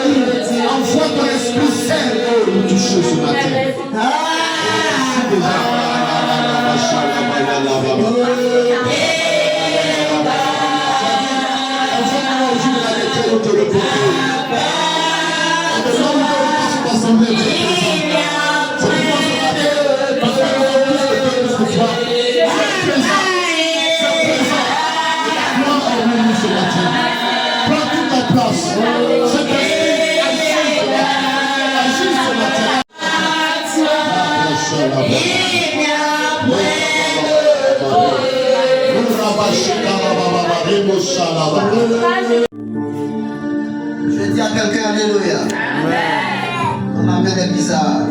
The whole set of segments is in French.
Envoie ton Esprit Saint nous toucher ce matin. Prends toute ta place. Je dis à quelqu'un alléluia. Mon amen est bizarre.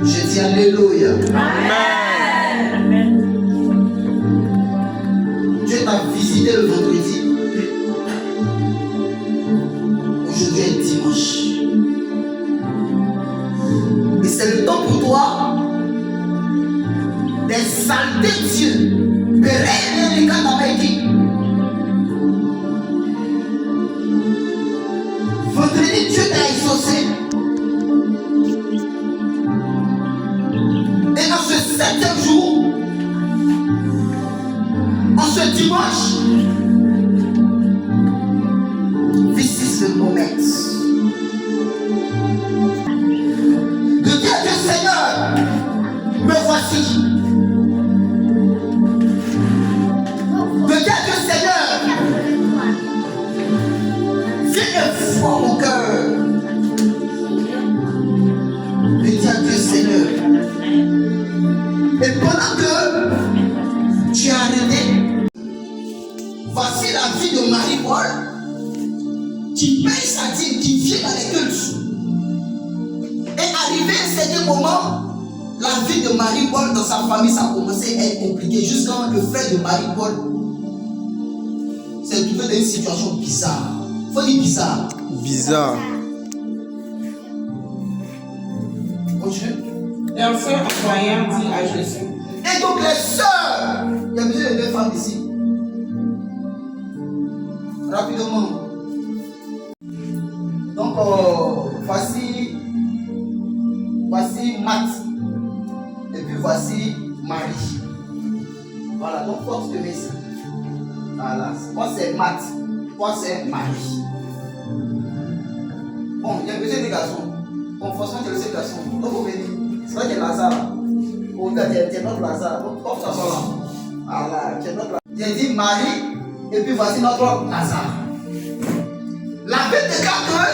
Je dis alléluia. Dieu t'a visité le vendredi. Aujourd'hui est dimanche. Et c'est le temps pour toi d'exalter Dieu. Vendredi, Dieu t'a exaucé. Et en ce 7e jour, en ce dimanche, this is the moment. De dire que Seigneur, me voici. Mon cœur, je dis à Dieu Seigneur. Et pendant que tu as arrêté, voici la vie de Marie-Paul qui paye sa dîme, qui vient dans les cultes. Et arrivé à un certain moment, la vie de Marie-Paul dans sa famille, ça a commencé à être compliqué. Jusqu'à le frère de Marie-Paul s'est trouvé dans une situation bizarre. Faut dire bizarre. Bizarre. Continue. Un frère croyant dit à Jésus. Et donc les sœurs, il y a besoin de 2 femmes ici. Rapidement. Donc voici Matt. Et puis voici Marie. Voilà, donc force de mes sœurs. Voilà, moi c'est Matt. Moi c'est Marie. Bon, il y a besoin des garçons. Bon, franchement, tu le sais, garçons. Donc, vous venez. C'est vrai qu'il y a Lazare. Bon, tu es notre Lazare. Donc, comme ça, là. Voilà, tu es notre Lazare. J'ai dit Marie, et puis voici notre Lazare. La Bible déclare que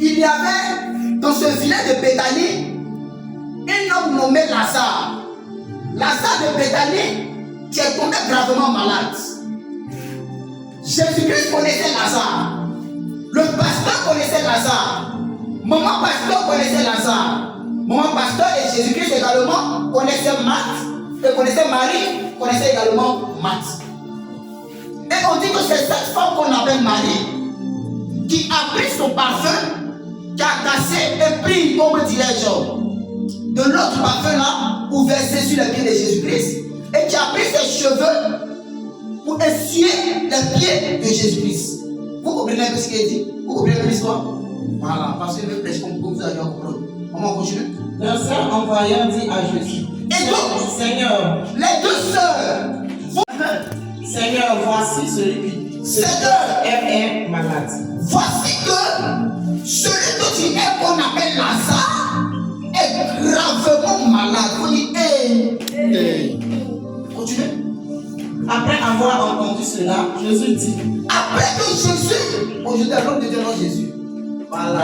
il y avait dans ce village de Béthanie un homme nommé Lazare. Lazare de Béthanie qui est tombé gravement malade. Jésus-Christ connaissait Lazare. Le pasteur connaissait Lazare. Maman pasteur connaissait Lazare. Maman pasteur et Jésus-Christ également connaissaient Marthe. Et connaissaient Marie, connaissaient également Marthe. Et on dit que c'est cette femme qu'on appelle Marie qui a pris son parfum, qui a cassé et pris, comme dirais-je, de l'autre parfum là pour verser sur les pieds de Jésus-Christ et qui a pris ses cheveux pour essuyer les pieds de Jésus-Christ. Vous comprenez un peu ce qu'il dit? Vous comprenez un peu l'histoire? Voilà, parce que le prêche comme vous allez comprendre. On va continuer. Le frère envoyant dit à Jésus. Et donc, Seigneur, les 2 sœurs, Seigneur, voici celui Seigneur, est malade. voici que celui que tu es qu'on appelle Lazare est gravement malade. On dit, continue. Après avoir entendu cela, Jésus dit. Après que Jésus, aujourd'hui, l'homme de Dieu, non Jésus. Voilà.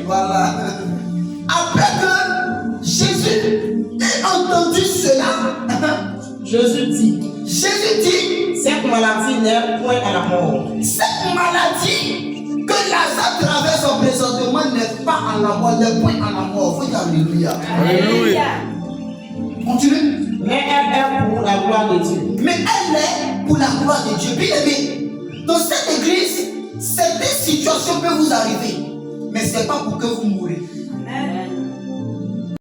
Voilà. Après que Jésus ait entendu cela, Jésus dit. Cette maladie n'est point à la mort. Cette maladie que Lazare traverse en présentement n'est pas à la mort, n'est point à la mort. Faut dire alléluia. Alléluia. Continue. Mais elle est pour la gloire de Dieu. Mais elle est pour la gloire de Dieu. Bien aimé, dans cette église, certaines situations peuvent vous arriver, mais ce n'est pas pour que vous mourrez.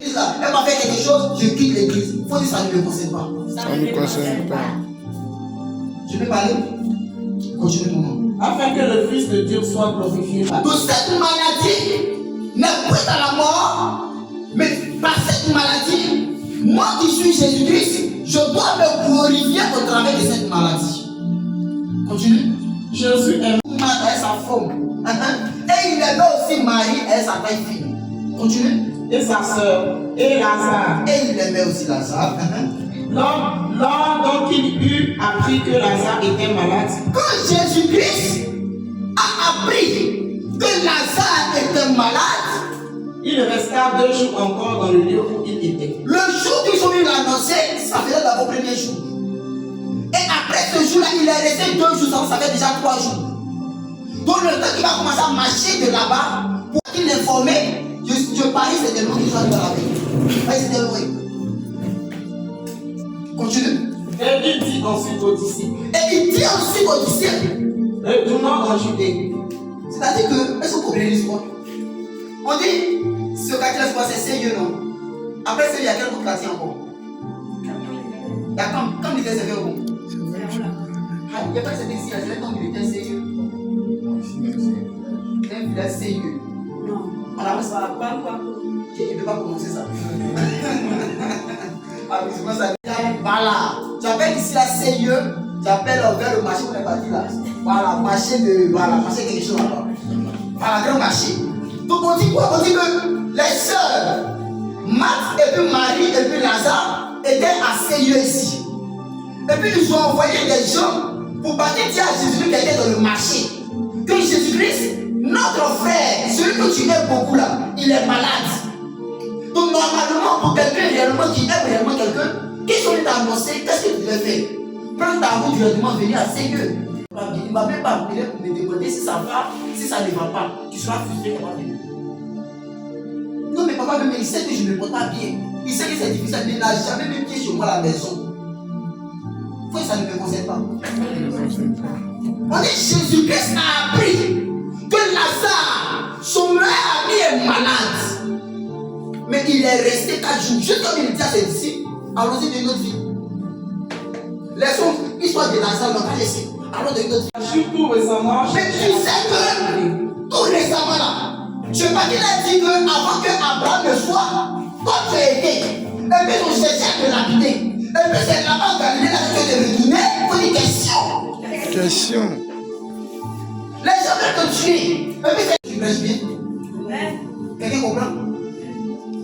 Elle va faire quelque chose, je quitte l'église. Il faut dire ça ne me concerne pas. Ça ne me concerne pas. Je peux parler? Continue mon nom. Afin que le Fils de Dieu soit glorifié. De cette maladie n'est plus à la mort, mais par cette maladie, moi qui suis Jésus-Christ, je dois me glorifier au travers de cette maladie. Continue. Jésus est Marthe est sa femme. Et il aimait aussi Marie et sa taille fine. Continue. et sa sœur et Lazare. Et il aimait aussi Lazare. Lors donc il eut appris que Lazare était malade, Quand Jésus-Christ a appris que Lazare était malade, il resta 2 jours encore dans le lieu où il était. le jour qu'ils sont venus l'annoncer, ça faisait d'abord le premier jour. Et après ce jour-là, il est resté 2 jours, ça fait déjà 3 jours. Donc le temps qu'il va commencer à marcher de là-bas, pour qu'il informait, je parie c'était le qui soit dans la vie. Ouais, c'était vrai. Continue. Et il dit ensuite aux disciples, Et il dit ensuite aux disciples, retournons en Judée. c'est-à-dire que, est-ce que vous comprenez l'histoire? On dit, ce quartier là c'est sérieux, non? Après ça, il y a quel autre quartier encore? Il y a comme il était sérieux, bon. Il n'y a pas que c'était ici, c'est comme il était sérieux. Il est sérieux. On a il ne peut pas commencer ça. Voilà. Tu appelles ici la sérieux, tu appelles vers le marché, on est parti là. Voilà, marché de. Voilà, marché quelque chose là-bas. Voilà, grand marché. Donc on dit quoi? On dit que les sœurs, Marthe et puis Marie et puis Lazare étaient à sérieux ici. Et puis ils ont envoyé des gens pour partir dire à Jésus-Christ qui était dans le marché que Jésus-Christ, notre frère, celui que tu aimes beaucoup là, il est malade. Donc normalement, pour quelqu'un réellement qui aime réellement quelqu'un, qu'est-ce qu'on est annoncé? Qu'est-ce que tu devais faire? Prends ta route directement, venir à sérieux. Il ne m'a même pas appelé pour me demander si ça va, si ça ne va pas. Tu seras frustré, tu vas venir. Non, mais papa, même il sait que je ne me porte pas bien. Il sait que c'est difficile, mais il n'a jamais mis pied sur moi à la maison. Pourquoi ça ne me concerne pas? On dit Jésus-Christ a appris que Lazare, son meilleur ami, est malade. Mais il est resté 4 jours. Juste comme il dit à ses disciples, allons-y de notre vie. Laissons l'histoire de Lazare, on va laisser. Allons de notre vie. Surtout récemment, Mais tu sais que tout récemment là, je crois qu'il a dit qu'avant que Abraham ne soit, toi tu as été. Et puis on cherchait à te lapider. Et puis c'est là-bas en Galilée là que tu es retourné pour une question. Question. Les gens veulent te tuer. Et puis c'est tu prêches bien. Quelqu'un comprend?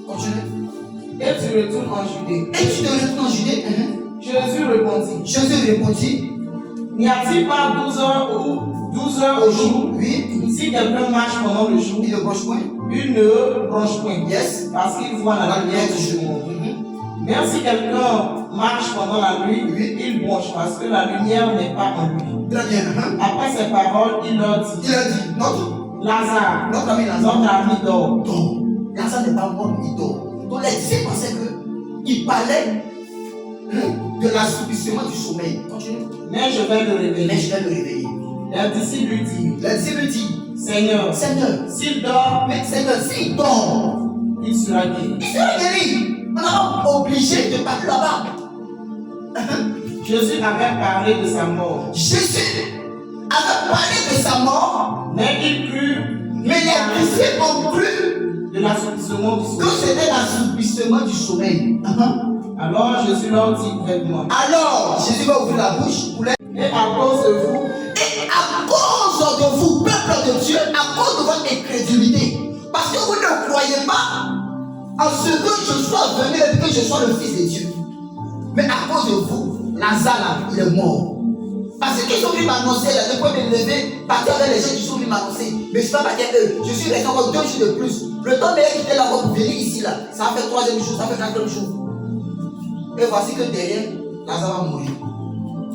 Continue. et tu retournes en Judée. Et tu te retournes en Judée. Jésus répondit, Jésus répondit, n'y a-t-il pas 12 heures au jour? Oui. Si quelqu'un marche pendant le jour, Il ne branche point. il ne branche point, Yes. parce qu'il voit la lumière du jour. Mais si quelqu'un marche pendant la nuit, il bronche parce que la lumière n'est pas en lui. Très bien. Après ces paroles, il leur dit, Il a dit, Lazare, notre ami Lazare. notre ami dort. dort. Lazare n'est pas mort, il dort. Donc les disciples pensaient qu'il parlait de l'assouplissement du sommeil. Continue. Mais je vais le Mais réveiller. je vais le réveiller. Les disciples lui disent, Les disciples dit, Seigneur, Seigneur, s'il dort, mais Seigneur, s'il dort, il sera guéri. il sera guéri. On n'est pas obligé de partir là-bas. Jésus avait parlé de sa mort, Jésus avait parlé de sa mort, mais il crut mais les disciples ont cru de l'assouplissement du que sommeil. c'était l'assouplissement du sommeil. Alors Jésus leur dit clairement, Alors, Jésus va ouvrir la bouche pour les... et à cause de vous, Et à cause de vous, peuple de Dieu, à cause de votre incrédulité, parce que vous ne croyez pas en ce que je sois venu et que je sois le Fils de Dieu. Mais à cause de vous, Lazare, là, il est mort. Parce qu'ils sont venus m'annoncer, là, je peux me lever, partir avec les gens qui sont venus m'annoncer. Mais je ne suis pas parti avec eux. Je suis resté encore 2 jours de plus. Le temps meilleur qu'il était là-bas pour venir ici, là, ça fait 3e jour, ça fait 4e jour. Et voici que derrière, Lazare va mourir.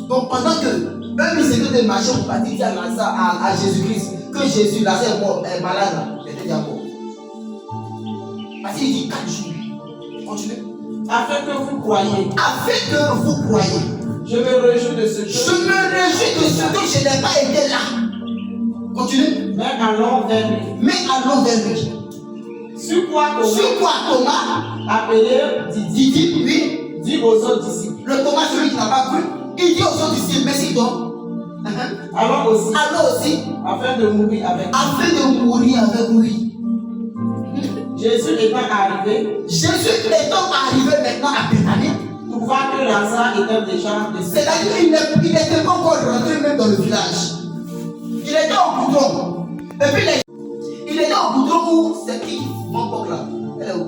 Donc pendant que eux, ils étaient de marcher pour partir dire à Lazare, à Jésus-Christ, que Jésus, Lazare est mort, est malade, là, il était déjà mort. Parce qu'il dit 4 jours. Continue. afin que vous croyiez. Afin que vous croyiez. Je me réjouis de ce Je que, me réjouis de ce que je n'ai pas été là. Continue. mais allons vers lui. Mais allons vers lui. Sur quoi Thomas, Sur quoi Thomas appelé Didier, dit oui. dit aux autres disciples, Le Thomas, celui qui n'a pas cru, il dit dit aux autres disciples, mais si toi, allons aussi, allons aussi, afin de mourir avec lui. afin de mourir avec lui. Jésus étant arrivé, Jésus étant arrivé maintenant à Bethanie, trouva que Lazare était déjà décédé. c'est-à-dire qu'il n'était pas encore rentré même dans le village. Il était au goudron. Et puis il était au goudron où c'est qui mon coq là? Elle est où?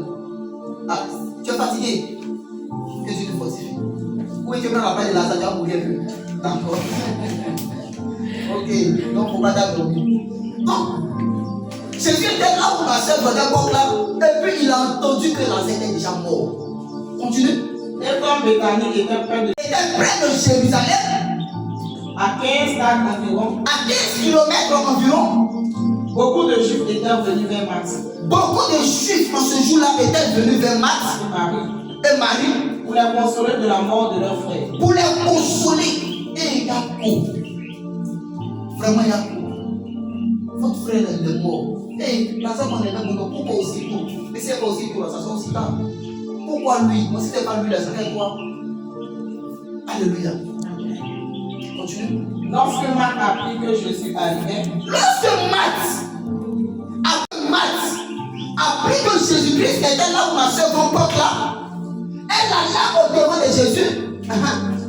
Ah, tu es fatigué? Que Dieu te fortifie. Oui, tu prends la paix de Lazare, tu vas mourir plus. D'accord. Ok, donc on va dormir. Donc, Jésus était là où ma soeur venait coq là. Et puis il a entendu que Lazare était déjà mort. Continue. Et comme Bethanie était près de Il était près de Jérusalem, à 15 stades environ, à 15 km environ. beaucoup de Juifs étaient venus vers Matthieu Beaucoup de Juifs en ce jour-là étaient venus vers Marthe et Marie et Marie pour les consoler de la mort de leur frère. pour les consoler. Et il y a quoi? Vraiment, il y a quoi? Votre frère est mort. Et la soeur qu'on est même, pourquoi aussi tôt? Mais c'est pas aussi tôt, ça sort aussi tard. Pourquoi lui? Moi, si c'était pas lui, là, ça serait toi. Alléluia. Continue. Lorsque Marc apprit que Jésus arrivait, Lorsque Marthe a appris que Jésus-Christ était là où ma soeur Comporte là, elle alla au devant de Jésus.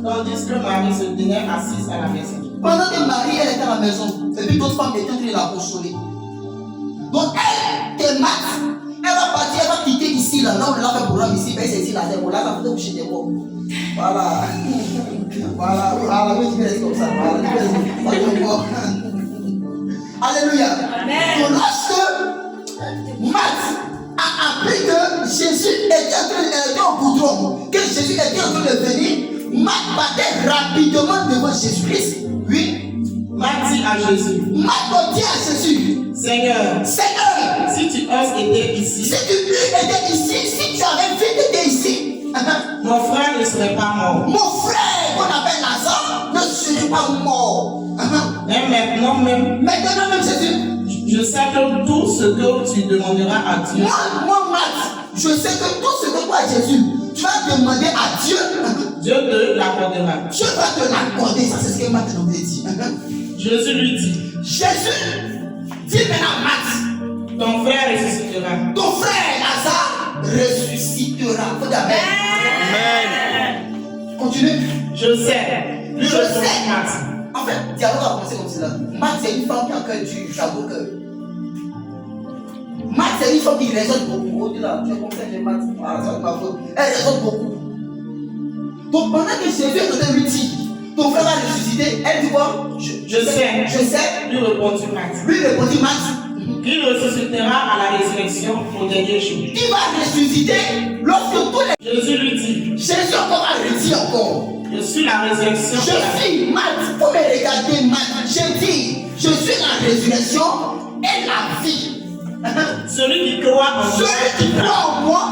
tandis que Marie se tenait assise à la maison. Pendant que Marie elle était à la maison, et puis d'autres femmes étaient en train de la consoler. Donc elle, que Marthe, elle va partir, elle va quitter ici, là où on l'a fait programme ici, ben c'est ici, là, c'est bon, là, ça fait coucher des morts. Voilà. Voilà, oui, tu peux rester comme ça. Voilà, tu peux rester comme ça. Alléluia. Donc lorsque Marthe a appris que Jésus était au goudron, que Jésus était en train de venir, Marthe partait rapidement devant Jésus-Christ. Oui. Marc dit à Jésus, Marthe dit à Jésus, Seigneur, Seigneur, si tu oses été ici, si tu étais ici, si tu avais vu que tu étais ici, mon frère ne serait pas mort. mon frère qu'on appelle Lazare ne serait pas mort. Mais maintenant même, Maintenant même Jésus, je sais que tout ce que tu demanderas à Dieu, moi Marthe, je sais que tout ce que toi Jésus, tu vas demander à Dieu, Dieu te l'accordera. Dieu va te l'accorder. Ça c'est ce que Marthe nous dit. Jésus lui dit, Jésus dit maintenant Marthe, ton frère ressuscitera. ton frère Lazare ressuscitera. Faut dire Amen. Continue. Je sais. Lui Je répondit sais. Marthe. En fait, le dialogue a commencé comme cela. Marthe, c'est une femme qui a un cœur dur, j'avoue que. Marthe, c'est une femme qui raisonne beaucoup. On dit là, tu as compris, j'ai Marthe. Voilà, c'est ma faute. Elle raisonne beaucoup. Donc, pendant que Jésus est en train de lui dire, ton frère va ressusciter, elle dit quoi? Je sais. Je sais. Lui répondit Marthe. Lui répondit Marthe. Il ressuscitera à la résurrection au dernier jour. Il va ressusciter lorsque tous les. Jésus lui dit, Jésus encore va redire encore. je suis la résurrection. Je suis Marthe. Faut me regarder Marthe. Je dis, je suis la résurrection et la vie. Celui qui croit en moi, Celui qui croit en moi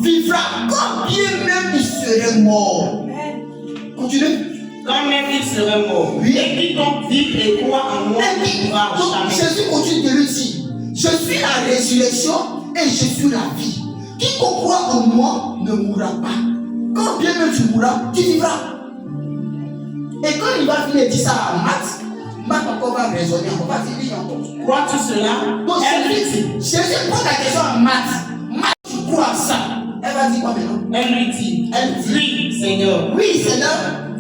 vivra quand bien même il serait mort. Continue. quand même il serait mort. Oui. Et quiconque vit et croit en moi Et ne mourra donc, jamais. Jésus continue de lui dire, je suis la résurrection et je suis la vie. Quiconque croit en moi ne mourra pas. Quand bien même tu mourras, tu vivras. Et quand il va finir dire ça à Marthe, Marthe encore va raisonner, on va dire encore. Crois-tu cela? Donc Elle lui dit, Jésus pose la question à Marthe. Marthe, tu crois à ça? Elle va dire quoi maintenant? elle lui dit, oui, Seigneur, Oui, Seigneur,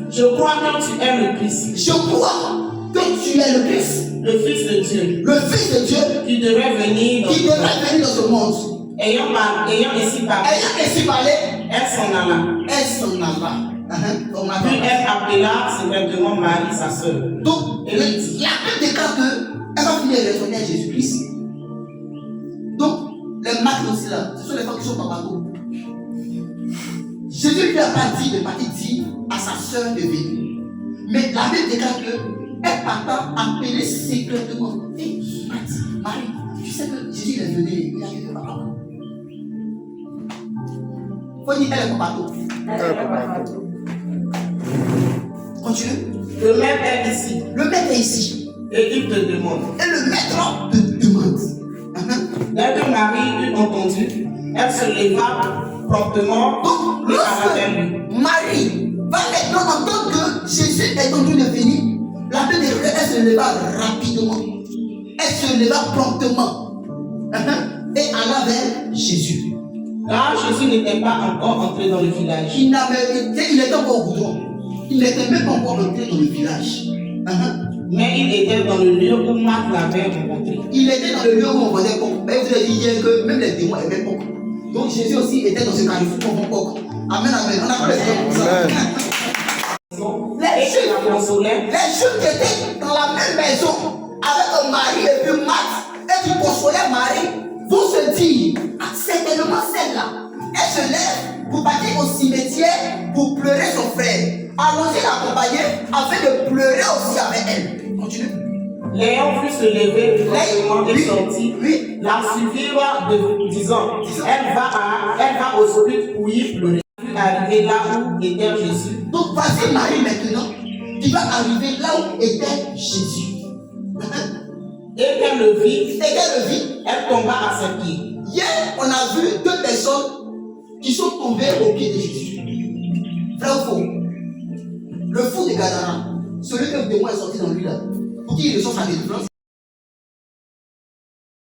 je crois que tu es le Christ, je crois que tu es le Christ, le Fils de Dieu, le Fils de Dieu, qui devrait venir dans qui ce monde. devrait venir dans ce monde. Ayant ainsi parlé, Ayant ainsi parlé, elle s'en alla. elle s'en alla. On m'a Puis dit. elle appela secrètement Marie, sa sœur. Donc, la Bible déclare qu'elle va venir retourner à Jésus-Christ. Donc, les Marques aussi là, ce sont les femmes qui sont en bateau. Jésus lui a pas dit de partir dire à sa sœur de venir. Mais la Bible déclare qu'elle parta appeler secrètement. Hé, Marie, tu sais que Jésus est venu, il a dit papa. Faut dire elle est en bateau. Continue. Le maître est ici Le maître est ici. et il te demande. Et le maître te demande. Dès que Marie eut entendu, elle se leva promptement Donc, et alla vers lui. lorsque Marie va maintenant entendre que Jésus est en train de venir. La Bible dit qu'elle se leva rapidement. Elle se leva promptement. Et alla vers Jésus. Car Jésus n'était pas encore entré dans le village. Il était encore au goudron. Il n'était même pas encore entré dans le village. Mais il était dans le lieu où Marc l'avait rencontré. Il était dans le lieu où on vendait coq. Mais vous avez dit hier que même les démons aimaient coq. Donc Jésus aussi était dans ce carrefour pour vendre coq. Amen, amen. On a fait comme ça. Les Juifs qui étaient dans la même maison avec un mari et puis Marthe et qui consolaient Marie vont se dire, certainement celle-là, elle se lève pour partir au cimetière pour pleurer son frère. Allons-y l'accompagner afin de pleurer aussi avec elle. Continue. L'ayant vu se lever, promptement est sorti, la suivirent disant, elle va au sepulcre pour y pleurer. Arrivé là où était Jésus. Donc voici Marie maintenant qui va arriver là où était Jésus. Et qu'elle le vit, elle tomba à ses pieds. Hier, on a vu deux personnes qui sont tombées au pied de Jésus. Vrai ou faux? Le fou de Gadara, celui que le démon est sorti dans lui là, pour qu'il reçoive sa délivrance.